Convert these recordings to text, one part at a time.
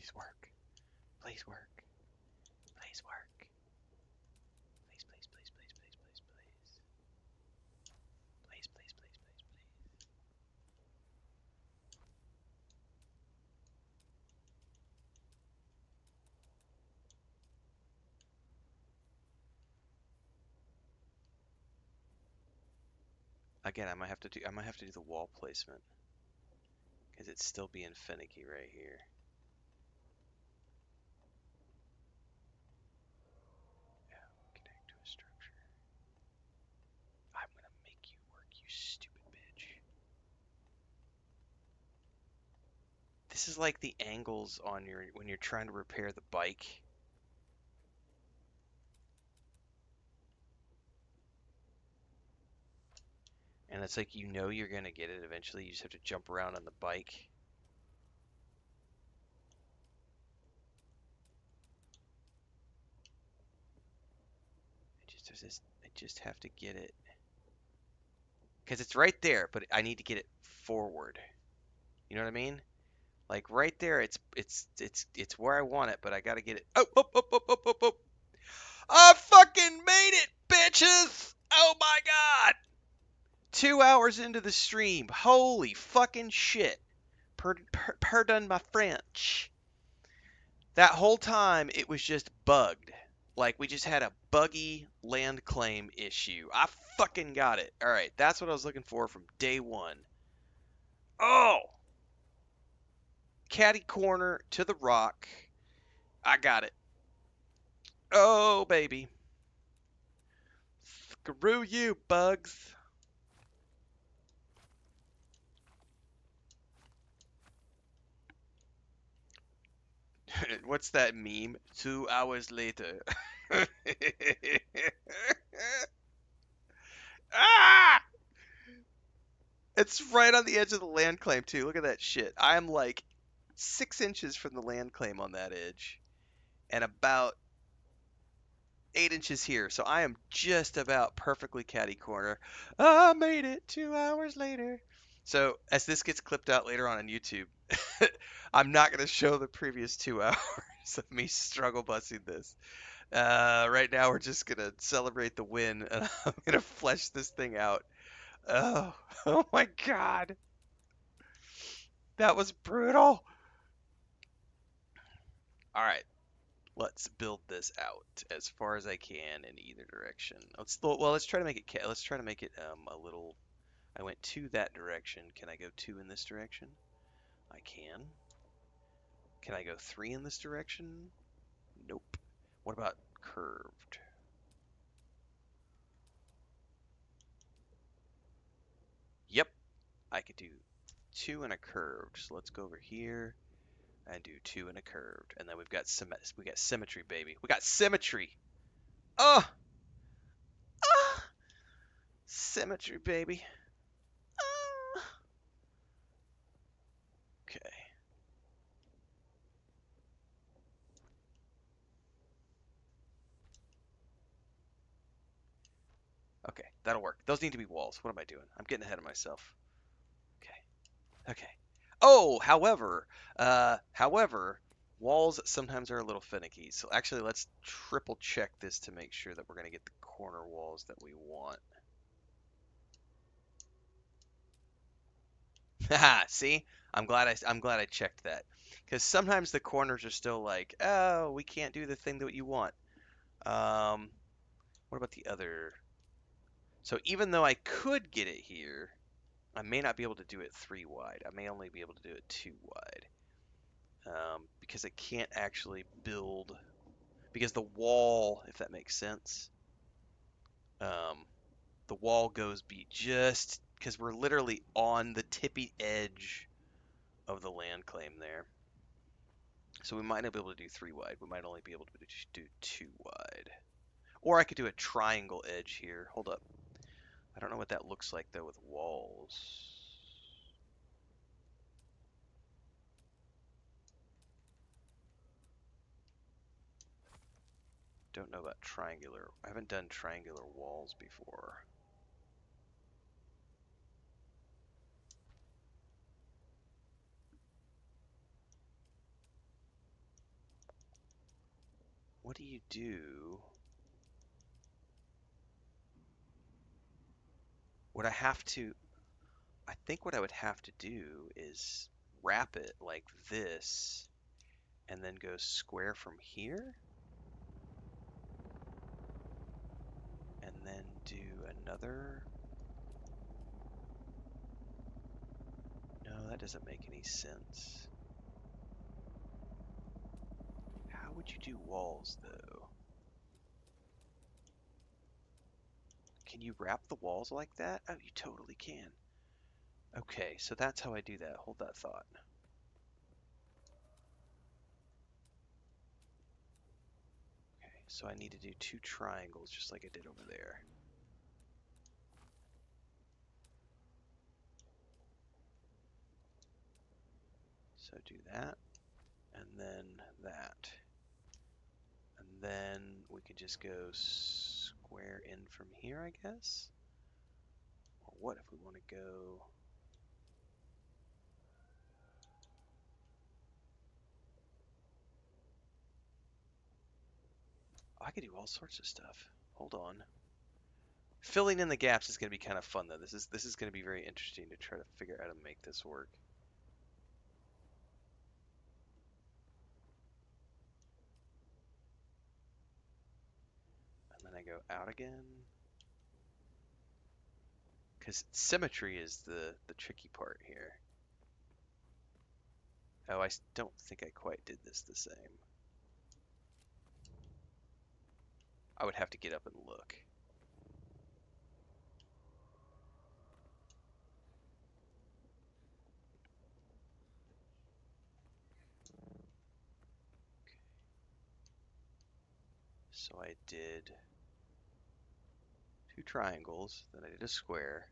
Please work. Please work. Please work. Please, please, please, please, please, please, please. Please, please, please, please, please. Again, I might have to do the wall placement because it's still being finicky right here. Connect to a structure. I'm gonna make you work, you stupid bitch. This is like the angles on when you're trying to repair the bike. And it's like you're gonna get it eventually. You just have to jump around on the bike. I just have to get it. Because it's right there, but I need to get it forward. You know what I mean? Like right there, it's where I want it, but I gotta get it. Oh, oh, oh, oh, oh, oh, oh. I fucking made it, bitches! Oh my god! 2 hours into the stream. Holy fucking shit. Pardon my French. That whole time, it was just bugged. Like, we just had a buggy land claim issue. I fucking got it. Alright, that's what I was looking for from day one. Oh! Caddy corner to the rock. I got it. Oh, baby. Screw you, bugs. What's that meme? 2 hours later. Ah! It's right on the edge of the land claim, too. Look at that shit. I am like 6 inches from the land claim on that edge. And about 8 inches here. So I am just about perfectly catty corner. I made it 2 hours later. So as this gets clipped out later on YouTube, I'm not going to show the previous 2 hours of me struggle busting this. Right now we're just going to celebrate the win, and I'm going to flesh this thing out. Oh, oh my god. That was brutal. All right. Let's build this out as far as I can in either direction. Let's try to make it a little. I went 2 that direction. Can I go 2 in this direction? I can. Can I go 3 in this direction? Nope. What about curved? Yep. I could do 2 and a curved. So let's go over here and do 2 and a curved. And then we got symmetry, baby. We got symmetry. Oh! Ah! Symmetry, baby. Ah! Okay. Okay, that'll work. Those need to be walls. What am I doing? I'm getting ahead of myself. Okay. Okay. Oh, however, walls sometimes are a little finicky. So actually, let's triple check this to make sure that we're going to get the corner walls that we want. Haha, see? I'm glad I checked that. Because sometimes the corners are still like, oh, we can't do the thing that you want. What about the other? So even though I could get it here, I may not be able to do it 3 wide. I may only be able to do it 2 wide. Because I can't actually build, because the wall, if that makes sense, the wall goes just, because we're literally on the tippy edge of the land claim there. So we might not be able to do 3 wide. We might only be able to do 2 wide. Or I could do a triangle edge here. Hold up. I don't know what that looks like, though, with walls. Don't know about triangular. I haven't done triangular walls before. what do you do? Would I have to, I think what I would have to do is wrap it like this and then go square from here and then do another. No, that doesn't make any sense. How would you do walls though? Can you wrap the walls like that? Oh, you totally can. Okay, so that's how I do that. Hold that thought. Okay, so I need to do two triangles just like I did over there. So do that, and then that. And then we could just go square in from here, I guess? Or what if we want to go... Oh, I could do all sorts of stuff. Hold on. Filling in the gaps is going to be kind of fun, though. This is going to be very interesting to try to figure out how to make this work. And then I go out again. Because symmetry is the tricky part here. Oh, I don't think I quite did this the same. I would have to get up and look. So I did two triangles, then I did a square,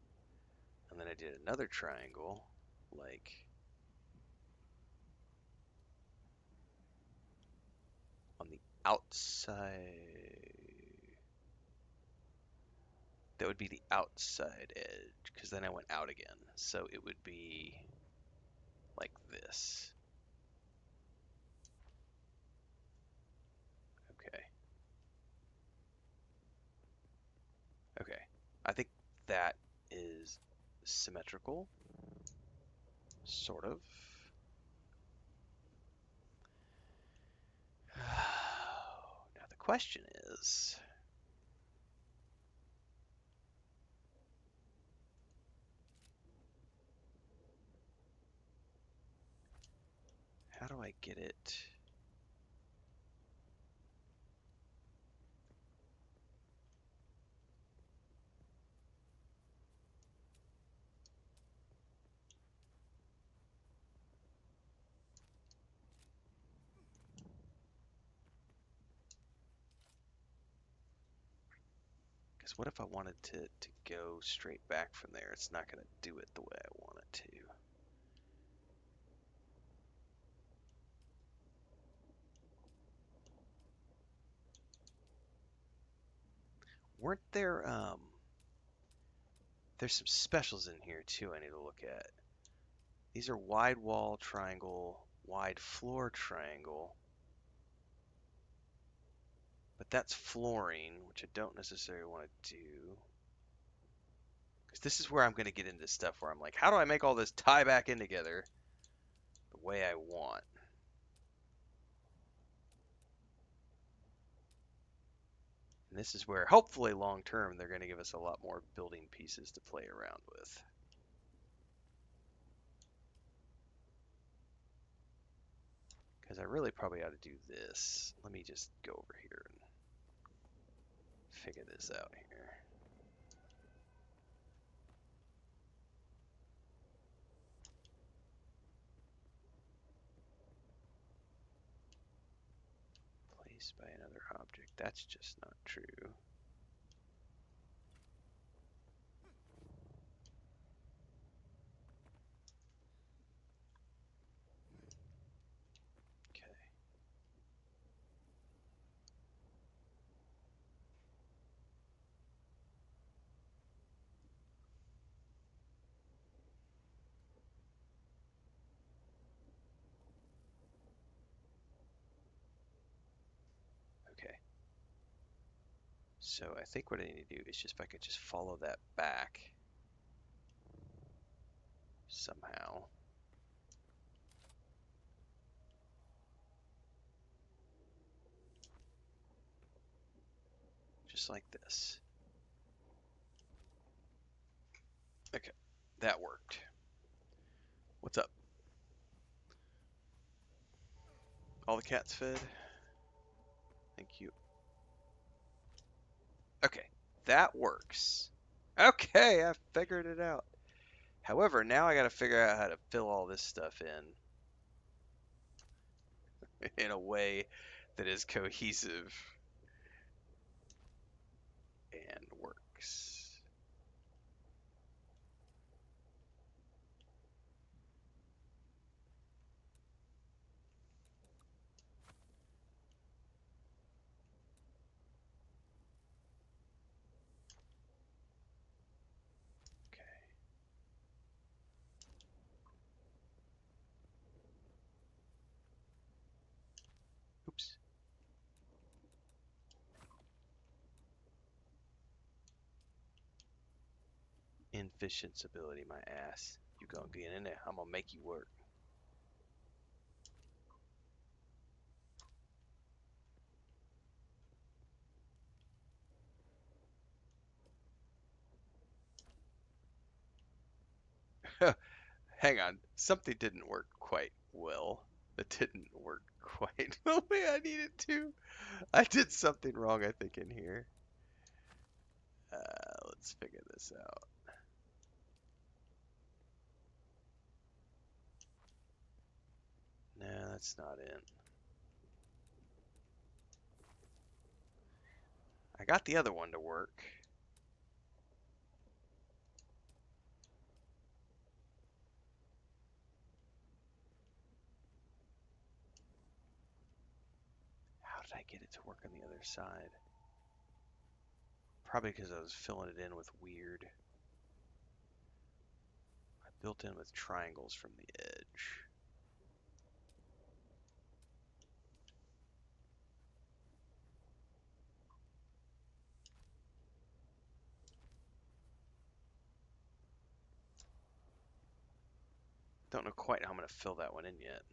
and then I did another triangle, like on the outside. That would be the outside edge, because then I went out again. So it would be like this. Okay. Okay. I think that is symmetrical, sort of. Now the question is, how do I get it? Because what if I wanted to go straight back from there? It's not going to do it the way I want it to. Weren't there, there's some specials in here too I need to look at. These are wide wall triangle, wide floor triangle. But that's flooring, which I don't necessarily want to do. Because this is where I'm going to get into stuff where I'm like, how do I make all this tie back in together the way I want? And this is where, hopefully long term, they're going to give us a lot more building pieces to play around with. Because I really probably ought to do this. Let me just go over here and figure this out here. Placed by another object. That's just not true. Okay. Okay. So I think what I need to do is just if I could just follow that back somehow. Just like this. Okay, that worked. What's up? All the cats fed? Thank you. Okay, that works. Okay, I figured it out. However, now I got to figure out how to fill all this stuff in a way that is cohesive and works. Okay. Oops. Inefficiency ability, my ass. You gonna get in there. I'm gonna make you work. Hang on. Something didn't work quite well. It didn't work quite the way I needed to. I did something wrong, I think, in here. Let's figure this out. No, that's not it. I got the other one to work. How did I get it to work on the other side? Probably because I was filling it in with weird. I built in with triangles from the edge. Don't know quite how I'm going to fill that one in yet.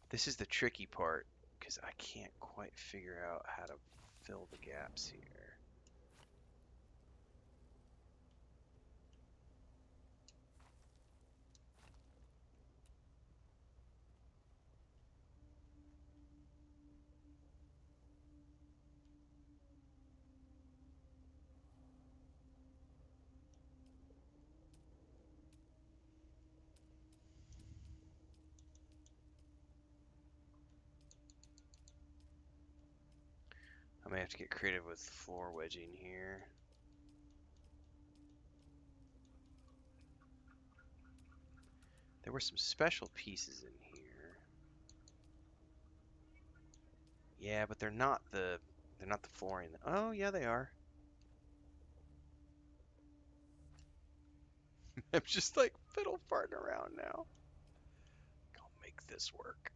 This is the tricky part because I can't quite figure out how to fill the gaps here. I may have to get creative with floor wedging here. There were some special pieces in here. Yeah, but they're not the flooring. Oh, yeah, they are. I'm just like fiddle farting around now. I'll make this work.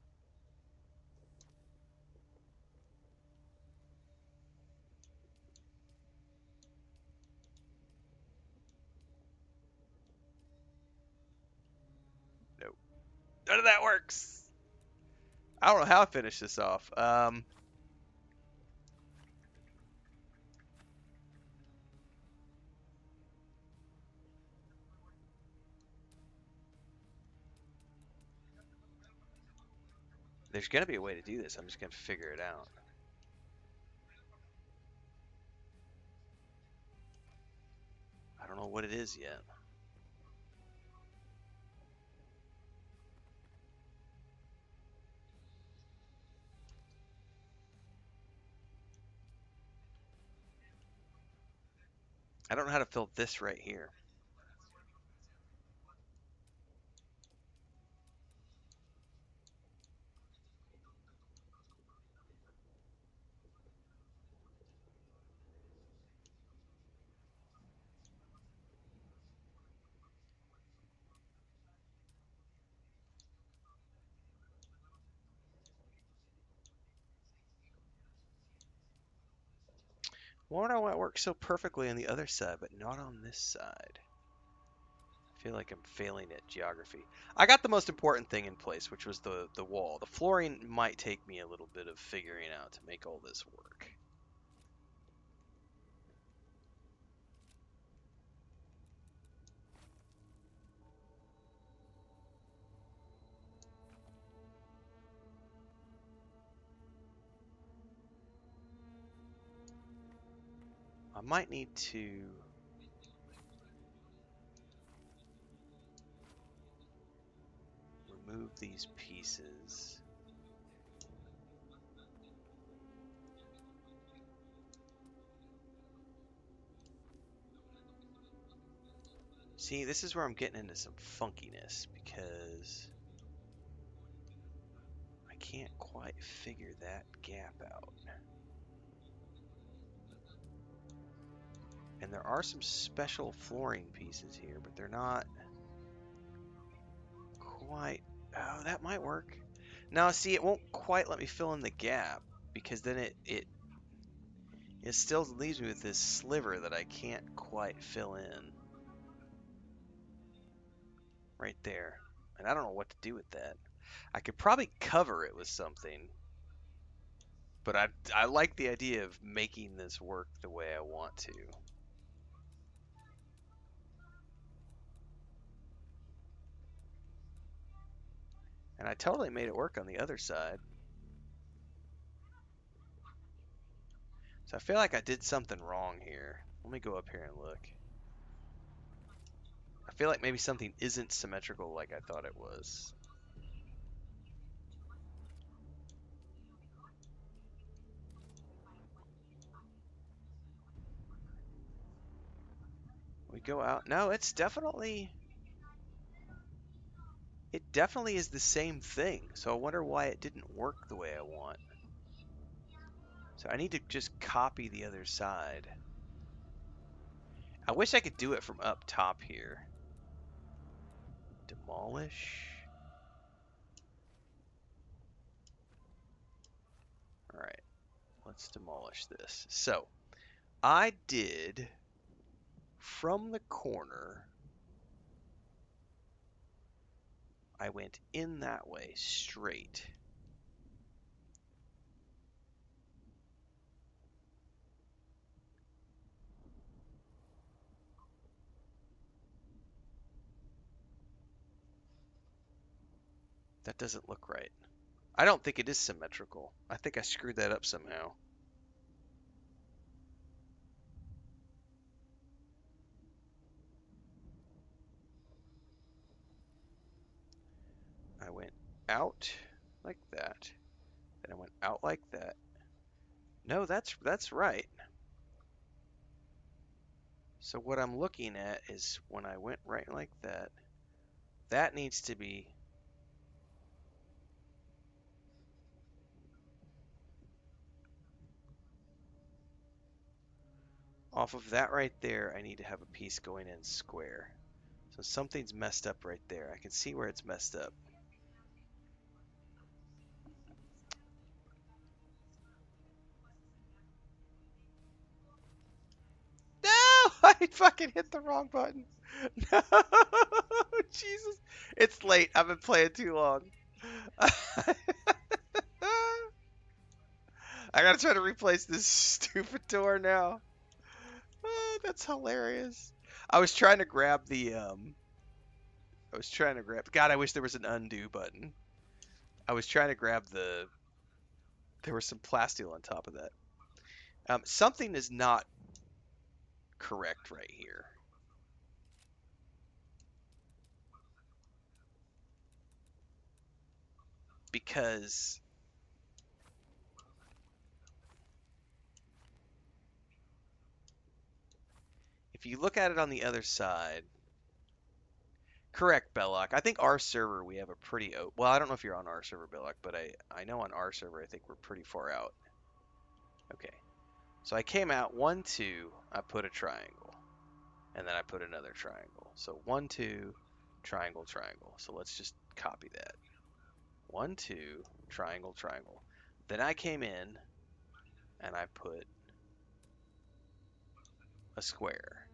Nope. None of that works. I don't know how I finish this off. There's gonna be a way to do this. I'm just gonna figure it out. I don't know what it is yet. I don't know how to fill this right here. Why do I work so perfectly on the other side, but not on this side? I feel like I'm failing at geography. I got the most important thing in place, which was the wall. The flooring might take me a little bit of figuring out to make all this work. I might need to remove these pieces. See, this is where I'm getting into some funkiness because I can't quite figure that gap out. And there are some special flooring pieces here, but they're not quite... Oh, that might work. Now, see, it won't quite let me fill in the gap because then it still leaves me with this sliver that I can't quite fill in. Right there. And I don't know what to do with that. I could probably cover it with something, but I like the idea of making this work the way I want to. And I totally made it work on the other side. So I feel like I did something wrong here. Let me go up here and look. I feel like maybe something isn't symmetrical like I thought it was. We go out. No, it definitely is the same thing. So I wonder why it didn't work the way I want. So I need to just copy the other side. I wish I could do it from up top here. Demolish. All right, let's demolish this. So I did from the corner. I went in that way straight. That doesn't look right. I don't think it is symmetrical. I think I screwed that up somehow. I went out like that. Then I went out like that. No, that's right. So what I'm looking at is when I went right like that, that needs to be off of that right there. I need to have a piece going in square. So something's messed up right there. I can see where it's messed up. No! I fucking hit the wrong button. No! Jesus. It's late. I've been playing too long. I gotta try to replace this stupid door now. Oh, that's hilarious. I was trying to grab the I was trying to grab God, I wish there was an undo button. I was trying to grab there was some plasteel on top of that. Something is not correct right here. Because if you look at it on the other side, correct, Belloc. I think our server we have a pretty well. I don't know if you're on our server, Belloc, but I know on our server I think we're pretty far out. Okay, so I came out 1 2. I put a triangle, and then I put another triangle. So 1 2, triangle triangle. So let's just copy that. 1 2, triangle triangle. Then I came in and I put a square.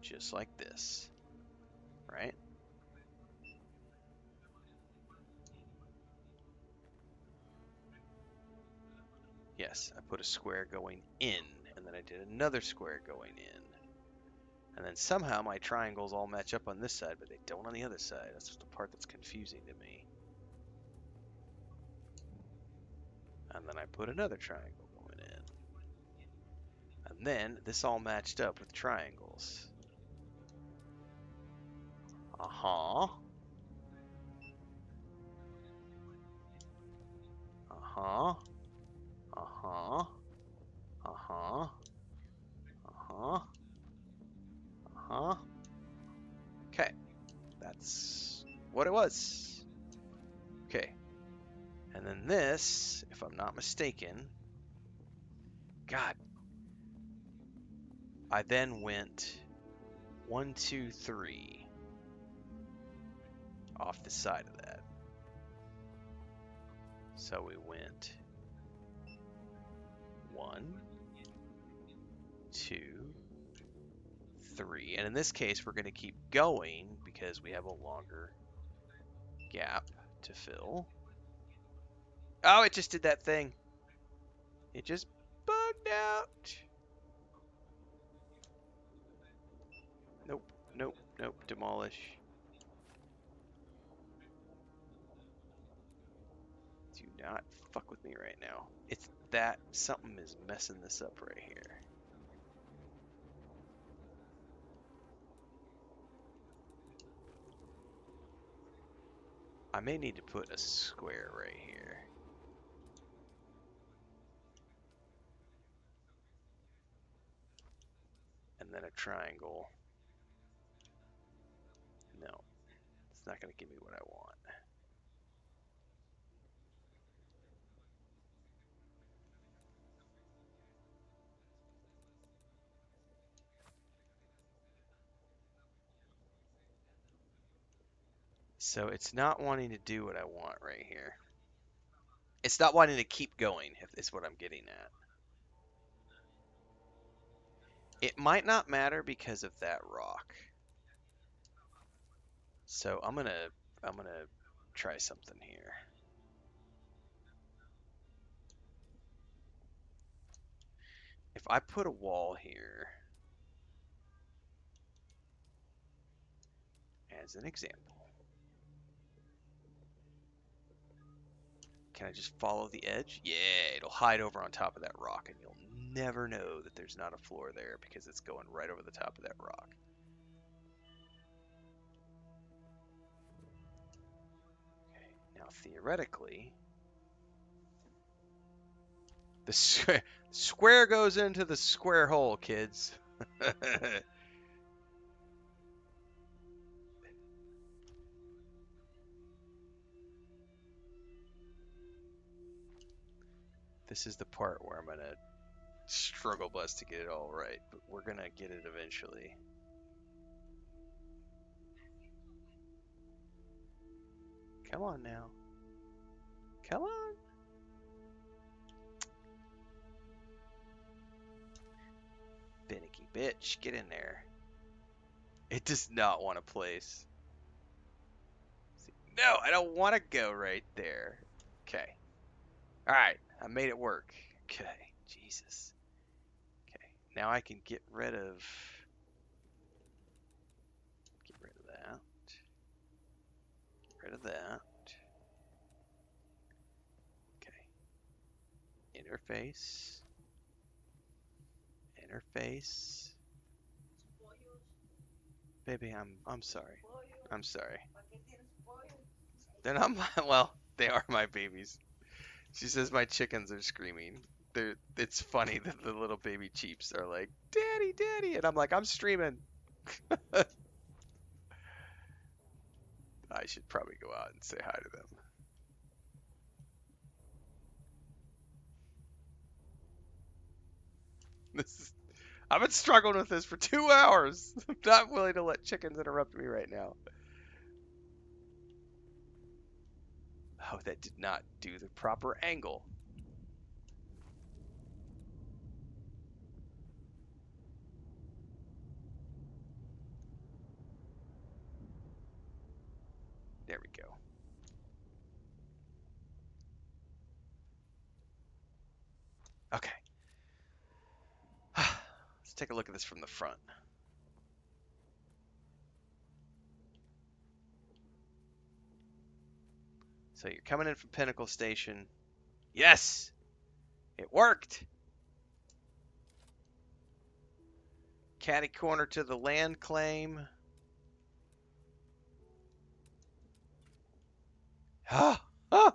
Just like this, right? Yes, I put a square going in, and then I did another square going in. And then somehow my triangles all match up on this side, but they don't on the other side. That's the part that's confusing to me. And then I put another triangle going in. And then this all matched up with triangles. Uh-huh. Uh-huh. Uh-huh. Uh-huh. Uh-huh. Uh-huh. Okay. That's what it was. Okay. And then this, if I'm not mistaken, God, I then went 1, 2, 3 off the side of that. So we went 1, 2, 3. And in this case, we're going to keep going because we have a longer gap to fill. Oh, it just did that thing. It just bugged out. Nope, nope, nope. Demolish. Do not fuck with me right now. It's that something is messing this up right here. I may need to put a square right here. And then a triangle. No, it's not going to give me what I want. So it's not wanting to do what I want right here. It's not wanting to keep going, if is what I'm getting at. It might not matter because of that rock. So I'm gonna try something here. If I put a wall here as an example, can I just follow the edge? Yeah, it'll hide over on top of that rock, and you'll never know that there's not a floor there because it's going right over the top of that rock. Okay, now theoretically, the square goes into the square hole, kids. This is the part where I'm gonna struggle blessed to get it all right, but we're gonna get it eventually. Come on now. Come on. Finicky bitch, get in there. It does not want to place. No, I don't want to go right there. Okay. Alright, I made it work. Okay, Jesus. Okay, now I can get rid of that. Get rid of that. Okay. Interface. Interface. Baby, I'm sorry. I'm sorry. They're not my, well, they are my babies. She says my chickens are screaming. It's funny that the little baby cheeps are like, "Daddy, Daddy," and I'm like, "I'm streaming." I should probably go out and say hi to them. I've been struggling with this for 2 hours. I'm not willing to let chickens interrupt me right now. Oh, that did not do the proper angle. There we go. Okay. Let's take a look at this from the front. So you're coming in from Pinnacle Station. Yes! It worked! Catty corner to the land claim. Ah! Ah!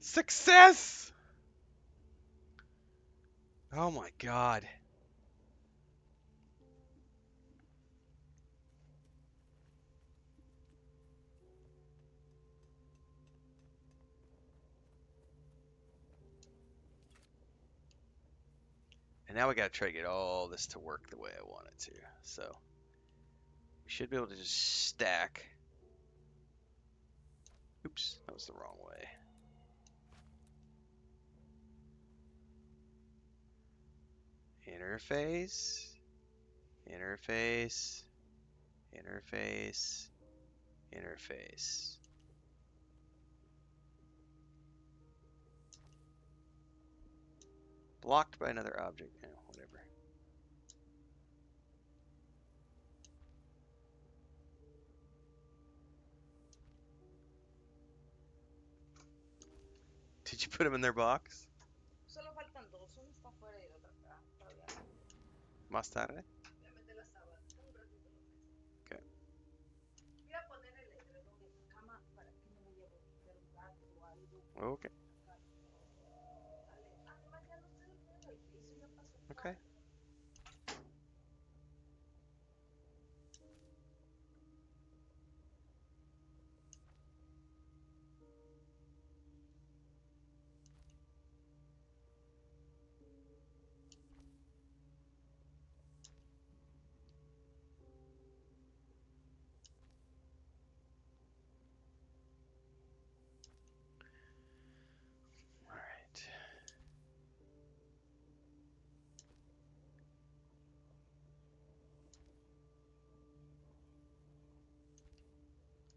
Success! Oh my god. And now we gotta try to get all this to work the way I want it to. So we should be able to just stack. Oops, that was the wrong way. Interface, interface, interface, interface. Blocked by another object. Eh, whatever. Did you put them in their box? Solo faltan dos, uno está afuera y el otro acá. Todavía no. Más tarde. Voy a meter la sábana. Un ratito lo meto. Okay. Voy a poner el edredón en mi cama para que no me lleve a meter un gato o algo. Okay. Dale. Además ya no estoy durmiendo, el piso ya pasó. Okay. All right.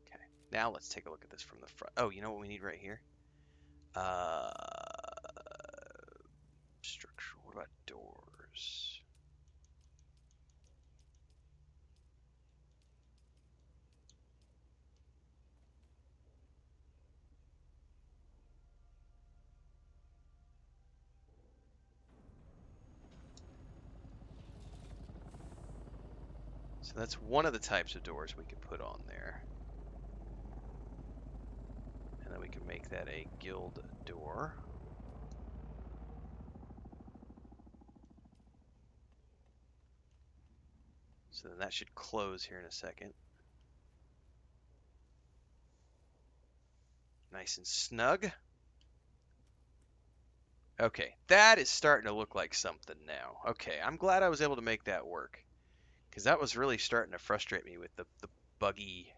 Okay. Now let's take a look at this from the front. Oh, you know what we need right here? Structural. What about doors? So that's one of the types of doors we can put on there. And then we can make that a guild door. So then that should close here in a second. Nice and snug. Okay, that is starting to look like something now. Okay, I'm glad I was able to make that work. Because that was really starting to frustrate me with the buggy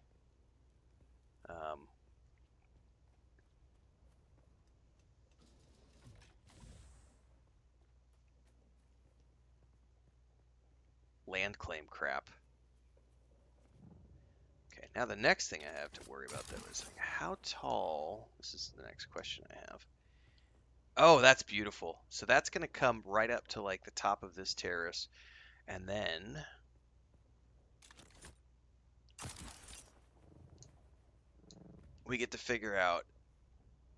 land claim crap. Okay, now the next thing I have to worry about though is like how tall, this is the next question I have. Oh, that's beautiful. So that's going to come right up to like the top of this terrace. And then we get to figure out,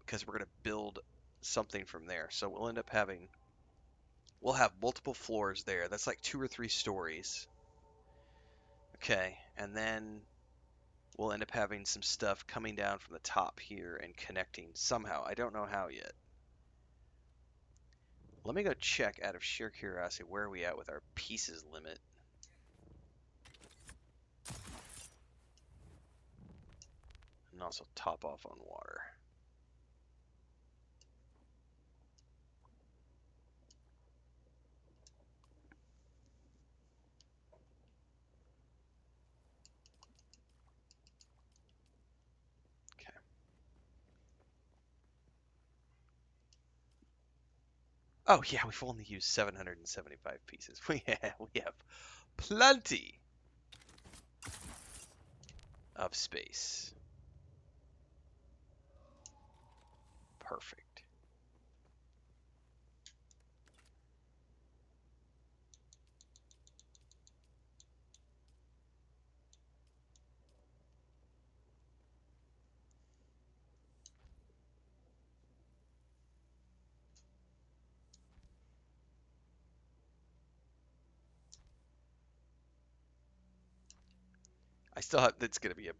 because we're going to build something from there. So we'll end up having, we'll have multiple floors there. That's like 2 or 3 stories. Okay, and then we'll end up having some stuff coming down from the top here and connecting somehow. I don't know how yet. Let me go check out of sheer curiosity where are we at with our pieces limit. And also top off on water. Oh yeah, we've only used 775 pieces. We have plenty of space. Perfect. I still have. It's gonna be a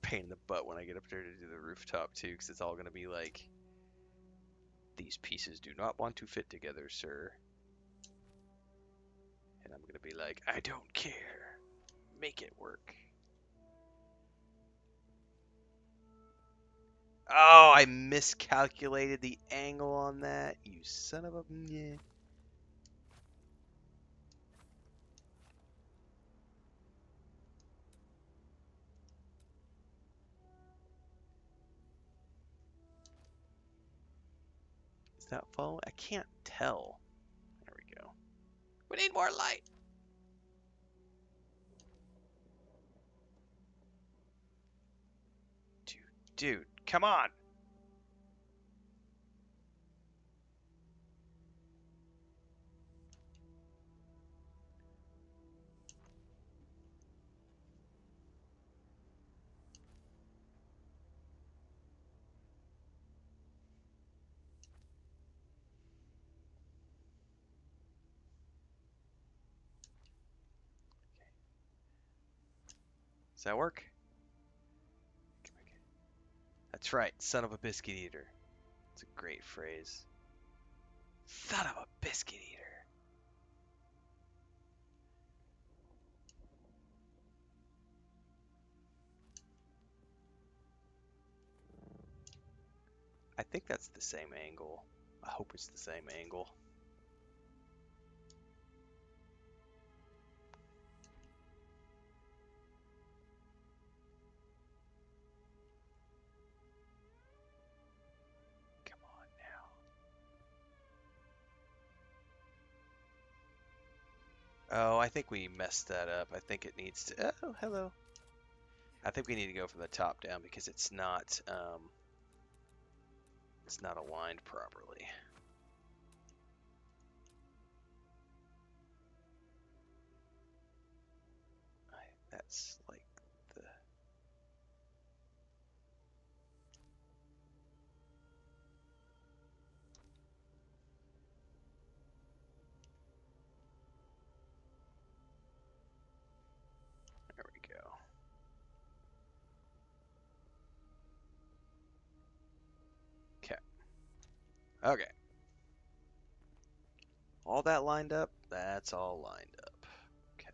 pain in the butt when I get up there to do the rooftop too, because it's all gonna be like, these pieces do not want to fit together, sir. And I'm gonna be like, I don't care. Make it work. Oh, I miscalculated the angle on that. You son of a. Yeah. Is that following? I can't tell. There we go. We need more light. Dude, come on. Does that work? That's right, son of a biscuit eater. It's a great phrase. Son of a biscuit eater. I think that's the same angle. I hope it's the same angle. Come on now. Oh, I think we messed that up. I think it needs to. Oh, hello. I think we need to go from the top down because it's not aligned properly. That's like the. There we go. Okay. Okay. All that lined up? That's all lined up. Okay.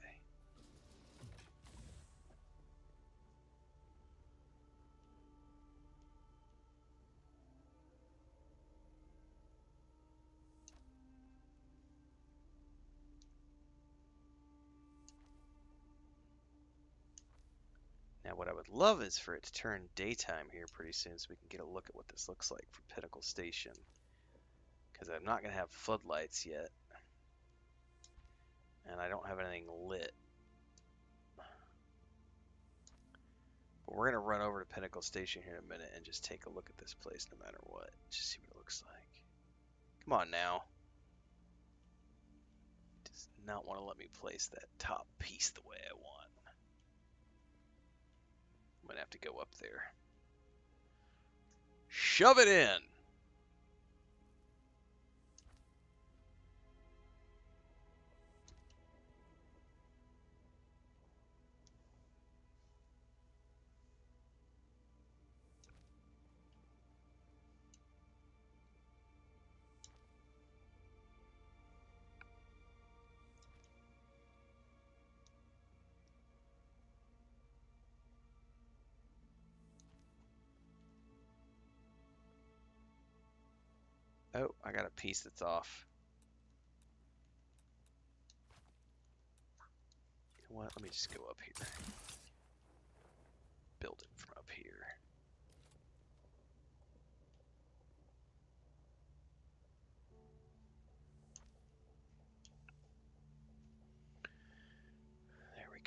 Now what I would love is for it to turn daytime here pretty soon so we can get a look at what this looks like for Pinnacle Station. Because I'm not going to have floodlights yet. And I don't have anything lit. But we're going to run over to Pinnacle Station here in a minute and just take a look at this place no matter what. Just see what it looks like. Come on now. Does not want to let me place that top piece the way I want. I'm going to have to go up there. Shove it in! Oh, I got a piece that's off. You know what? Let me just go up here. Build it from up here.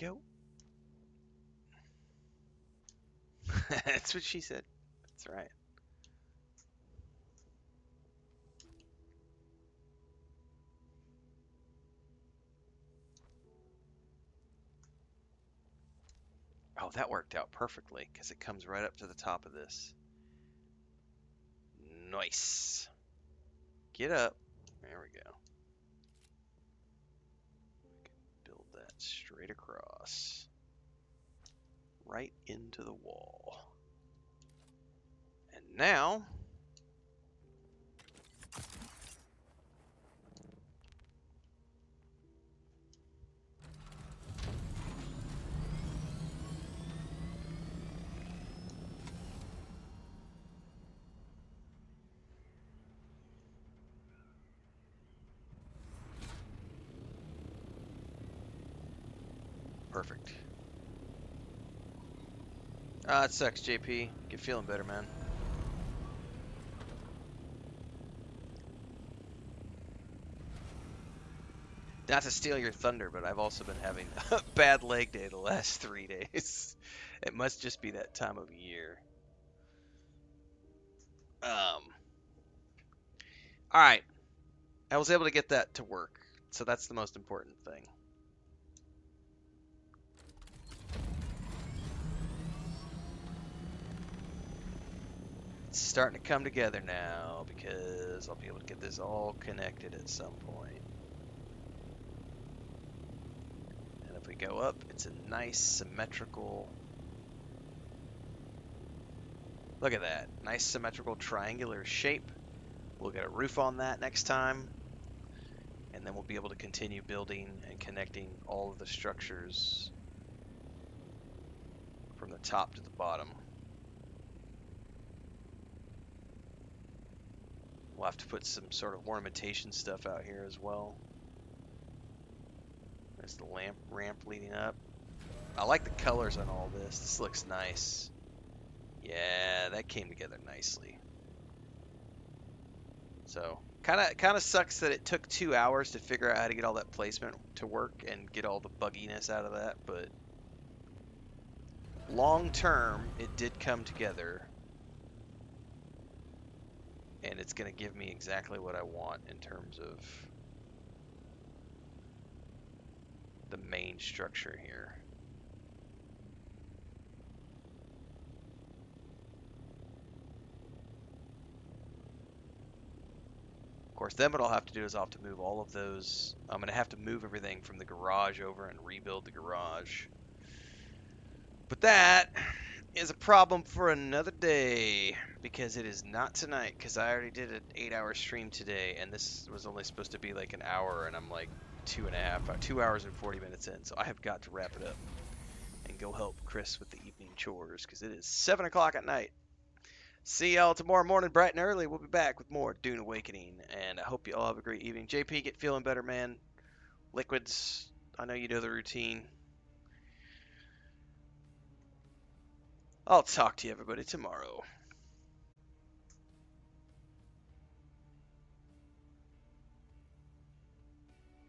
go. That's what she said. That's right. Oh, that worked out perfectly because it comes right up to the top of this. Nice. Get up. There we go. Build that straight across. Right into the wall. And now, perfect. Ah, it sucks, JP. Get feeling better, man. Not to steal your thunder, but I've also been having a bad leg day the last 3 days. It must just be that time of year. All right. I was able to get that to work, so that's the most important thing. It's starting to come together now because I'll be able to get this all connected at some point. And if we go up, it's a nice symmetrical. Look at that. Nice symmetrical triangular shape. We'll get a roof on that next time. And then we'll be able to continue building and connecting all of the structures from the top to the bottom. We'll have to put some sort of ornamentation stuff out here as well. There's the ramp leading up. I like the colors on all this. This looks nice. Yeah, that came together nicely. So, kind of sucks that it took 2 hours to figure out how to get all that placement to work and get all the bugginess out of that, but long term, it did come together. And it's going to give me exactly what I want in terms of the main structure here. Of course, then what I'll have to do is I'll have to move all of those. I'm going to have to move everything from the garage over and rebuild the garage. But that is a problem for another day because it is not tonight because I already did an 8-hour stream today and this was only supposed to be like an hour and I'm like 2 hours and 40 minutes in, so I have got to wrap it up and go help Chris with the evening chores because it is 7 o'clock at night. See y'all tomorrow morning bright and early. We'll be back with more Dune Awakening, and I hope you all have a great evening. JP, get feeling better, man. Liquids, I know you know the routine. I'll talk to you everybody tomorrow.